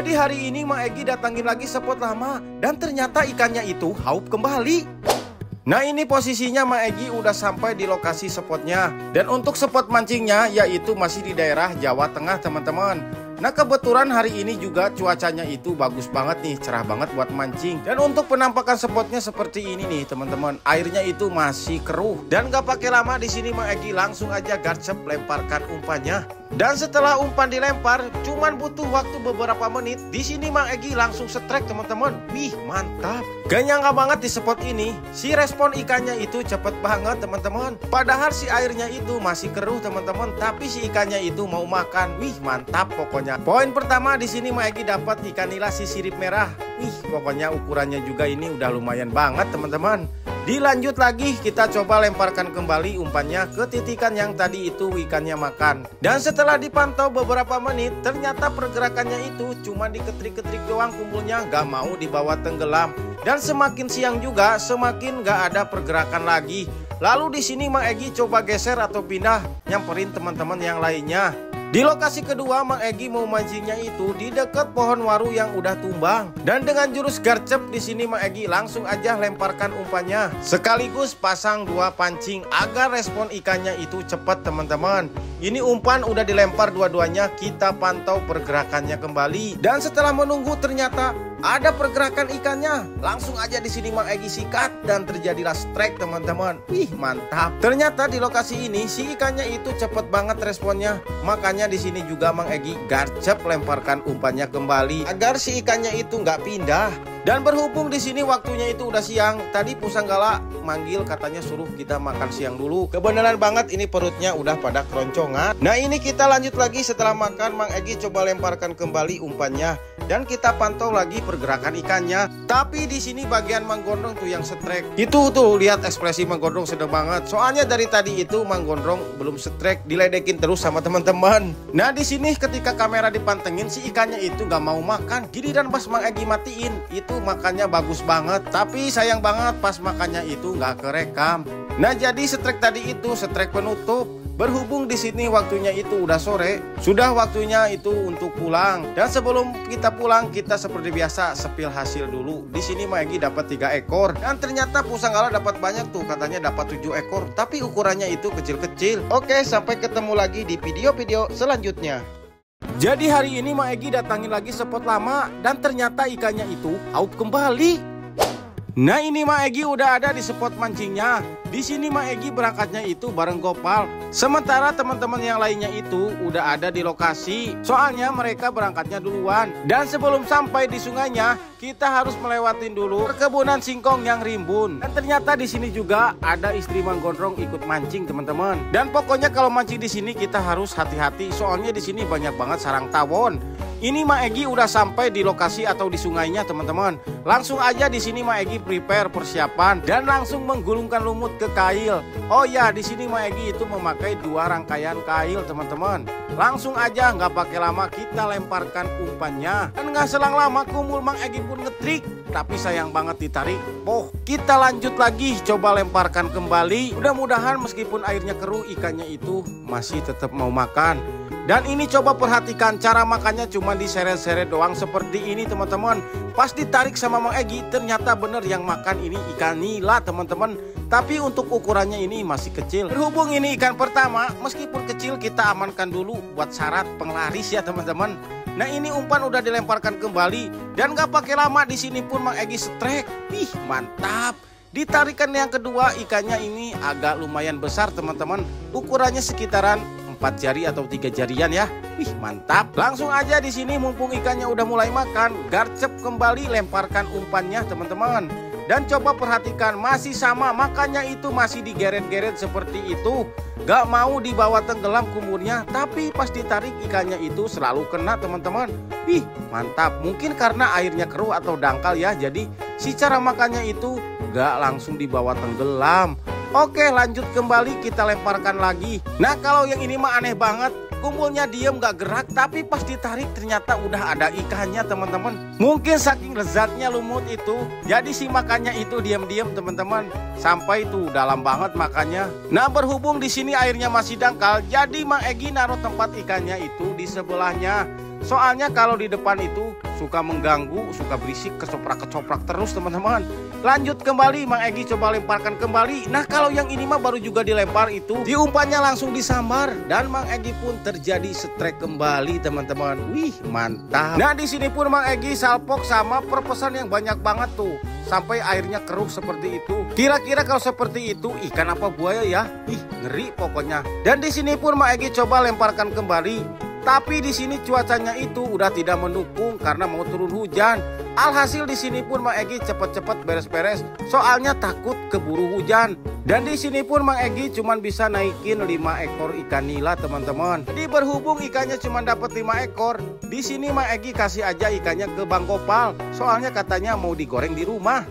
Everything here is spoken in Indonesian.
Jadi hari ini Mang Egy datangin lagi spot lama dan ternyata ikannya itu haup kembali. Nah ini posisinya Mang Egy udah sampai di lokasi spotnya. Dan untuk spot mancingnya yaitu masih di daerah Jawa Tengah teman-teman. Nah kebetulan hari ini juga cuacanya itu bagus banget nih, cerah banget buat mancing. Dan untuk penampakan spotnya seperti ini nih teman-teman, airnya itu masih keruh. Dan gak pakai lama di sini Mang Egy langsung aja garcep lemparkan umpannya. Dan setelah umpan dilempar, cuman butuh waktu beberapa menit. Di sini Mang Egy langsung strike teman-teman. Wih mantap. Gak nyangka banget di spot ini, si respon ikannya itu cepet banget teman-teman. Padahal si airnya itu masih keruh teman-teman, tapi si ikannya itu mau makan. Wih mantap pokoknya. Poin pertama di sini Mang Egy dapat ikan nila si sirip merah. Wih pokoknya ukurannya juga ini udah lumayan banget teman-teman. Dilanjut lagi kita coba lemparkan kembali umpannya ke titikan yang tadi itu ikannya makan. Dan setelah dipantau beberapa menit, ternyata pergerakannya itu cuma diketrik-ketrik doang kumpulnya, gak mau dibawa tenggelam. Dan semakin siang juga semakin gak ada pergerakan lagi. Lalu di sini Mang Egy coba geser atau pindah nyamperin teman-teman yang lainnya. Di lokasi kedua Mang Egy mau mancingnya itu di dekat pohon waru yang udah tumbang. Dan dengan jurus garcep di sini Mang Egy langsung aja lemparkan umpannya. Sekaligus pasang dua pancing agar respon ikannya itu cepat teman-teman. Ini umpan udah dilempar dua-duanya, kita pantau pergerakannya kembali. Dan setelah menunggu ternyata ada pergerakan ikannya. Langsung aja di sini Mang Egy sikat dan terjadilah strike teman-teman. Wih mantap. Ternyata di lokasi ini si ikannya itu cepet banget responnya. Makanya di sini juga Mang Egy garcep lemparkan umpannya kembali agar si ikannya itu nggak pindah. Dan berhubung di sini waktunya itu udah siang, tadi Pusanggala manggil katanya suruh kita makan siang dulu. Kebenaran banget ini perutnya udah pada keroncongan. Nah ini kita lanjut lagi setelah makan. Mang Egy coba lemparkan kembali umpannya dan kita pantau lagi pergerakan ikannya. Tapi di sini bagian Mang Gondrong tuh yang strike. Itu tuh lihat ekspresi Mang Gondrong sedang banget. Soalnya dari tadi itu Mang Gondrong belum strike, diledekin terus sama teman-teman. Nah di sini ketika kamera dipantengin si ikannya itu nggak mau makan. Giliran pas Mang Egy matiin itu makannya bagus banget, tapi sayang banget pas makannya itu nggak kerekam. Nah jadi strike tadi itu strike penutup. Berhubung di sini waktunya itu udah sore, sudah waktunya itu untuk pulang. Dan sebelum kita pulang kita seperti biasa sepil hasil dulu. Di sini Mang Egy dapat 3 ekor dan ternyata Pusanggala dapat banyak tuh, katanya dapat 7 ekor, tapi ukurannya itu kecil-kecil. Oke, sampai ketemu lagi di video-video selanjutnya. Jadi hari ini Mang Egy datangin lagi spot lama dan ternyata ikannya itu haup kembali. Nah ini Mang Egy udah ada di spot mancingnya. Di sini Mang Egy berangkatnya itu bareng Gopal. Sementara teman-teman yang lainnya itu udah ada di lokasi. Soalnya mereka berangkatnya duluan. Dan sebelum sampai di sungainya, kita harus melewatin dulu perkebunan singkong yang rimbun. Dan ternyata di sini juga ada istri Mang Gondrong ikut mancing teman-teman. Dan pokoknya kalau mancing di sini kita harus hati-hati. Soalnya di sini banyak banget sarang tawon. Ini Mang Egy udah sampai di lokasi atau di sungainya teman-teman. Langsung aja di sini Mang Egy prepare persiapan dan langsung menggulungkan lumut ke kail. Oh ya, di sini Mang Egy itu memakai 2 rangkaian kail teman-teman. Langsung aja nggak pakai lama kita lemparkan umpannya. Dan nggak selang lama kumul Mang Egy pun ngetrik. Tapi sayang banget ditarik. Oh, kita lanjut lagi coba lemparkan kembali. Mudah-mudahan meskipun airnya keruh ikannya itu masih tetap mau makan. Dan ini coba perhatikan cara makannya cuma diseret-seret doang seperti ini teman-teman. Pas ditarik sama Mang Egy ternyata bener yang makan ini ikan nila teman-teman. Tapi untuk ukurannya ini masih kecil. Berhubung ini ikan pertama, meskipun kecil kita amankan dulu buat syarat penglaris ya teman-teman. Nah ini umpan udah dilemparkan kembali dan gak pakai lama di sini pun Mang Egy strike. Ih mantap. Ditarikan yang kedua ikannya ini agak lumayan besar teman-teman. Ukurannya sekitaran 4 jari atau 3 jarian ya. Wih mantap. Langsung aja di sini mumpung ikannya udah mulai makan, garcep kembali lemparkan umpannya teman-teman. Dan coba perhatikan masih sama, makanya itu masih digeret-geret seperti itu. Gak mau dibawa tenggelam kumurnya, tapi pas ditarik ikannya itu selalu kena teman-teman. Wih mantap. Mungkin karena airnya keruh atau dangkal ya, jadi si cara makannya itu gak langsung dibawa tenggelam. Oke lanjut kembali kita lemparkan lagi. Nah kalau yang ini mah aneh banget. Kumpulnya diem gak gerak, tapi pas ditarik ternyata udah ada ikannya teman-teman. Mungkin saking lezatnya lumut itu, jadi si makannya itu diam-diam teman-teman. Sampai tuh dalam banget makannya. Nah berhubung di sini airnya masih dangkal, jadi Mang Egy naruh tempat ikannya itu di sebelahnya. Soalnya kalau di depan itu suka mengganggu, suka berisik, kecoprak-kecoprak terus teman-teman. Lanjut kembali, Mang Egi coba lemparkan kembali. Nah kalau yang ini mah baru juga dilempar itu, diumpannya langsung disambar dan Mang Egi pun terjadi strike kembali teman-teman. Wih mantap. Nah di sini pun Mang Egi salpok sama perpesan yang banyak banget tuh, sampai airnya keruh seperti itu. Kira-kira kalau seperti itu ikan apa buaya ya? Ih ngeri pokoknya. Dan di sini pun Mang Egi coba lemparkan kembali. Tapi di sini cuacanya itu udah tidak mendukung karena mau turun hujan. Alhasil di sini pun Mang Egi cepet-cepet beres-beres, soalnya takut keburu hujan. Dan di sini pun Mang Egi cuman bisa naikin 5 ekor ikan nila teman-teman. Jadi berhubung ikannya cuma dapat 5 ekor, di sini Mang Egi kasih aja ikannya ke Bang Gopal, soalnya katanya mau digoreng di rumah.